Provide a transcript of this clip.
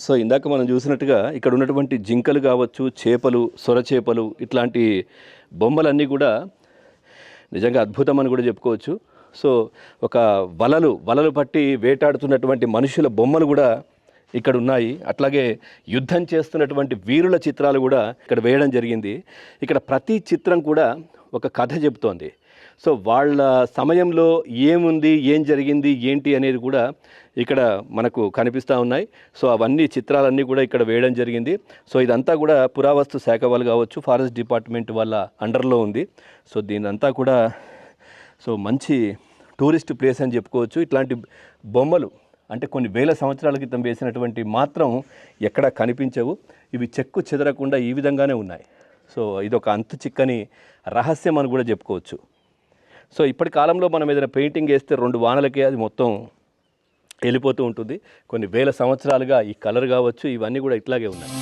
So ఇందాక మనం చూసినట్టుగా ఇక్కడ ఉన్నటువంటి జింకలు కావచ్చు, చేపలు, సొర చేపలు ఇట్లాంటి బొమ్మలన్నీ కూడా నిజంగా అద్భుతం అని కూడా చెప్పుకోవచ్చు. సో ఒక వలలు పట్టి వేటాడుతున్నటువంటి మనుషుల బొమ్మలు కూడా ఇక్కడ ఉన్నాయి. అట్లాగే యుద్ధం చేస్తున్నటువంటి వీరుల చిత్రాలు కూడా ఇక్కడ వేయడం జరిగింది. ఇక్కడ ప్రతి చిత్రం కూడా ఒక కథ చెబుతోంది. సో వాళ్ళ సమయంలో ఏముంది, ఏం జరిగింది, ఏంటి అనేది కూడా ఇక్కడ మనకు కనిపిస్తూ ఉన్నాయి. సో అవన్నీ చిత్రాలన్నీ కూడా ఇక్కడ వేయడం జరిగింది. సో ఇదంతా కూడా పురావస్తు శాఖ వాళ్ళు కావచ్చు, ఫారెస్ట్ డిపార్ట్మెంట్ వాళ్ళ అండర్లో ఉంది. సో దీనంతా కూడా సో మంచి టూరిస్ట్ ప్లేస్ అని చెప్పుకోవచ్చు. ఇట్లాంటి బొమ్మలు అంటే కొన్ని వేల సంవత్సరాల క్రితం వేసినటువంటి మాత్రం ఎక్కడా కనిపించవు. ఇవి చెక్కు చెదరకుండా ఈ విధంగానే ఉన్నాయి. సో ఇదొక అంతు చిక్కని రహస్యం అని కూడా చెప్పుకోవచ్చు. సో ఇప్పటి కాలంలో మనం ఏదైనా పెయింటింగ్ వేస్తే 2 వానలకే అది మొత్తం వెళ్ళిపోతూ ఉంటుంది. కొన్ని వేల సంవత్సరాలుగా ఈ కలర్ కావచ్చు ఇవన్నీ కూడా ఇట్లాగే ఉన్నాయి.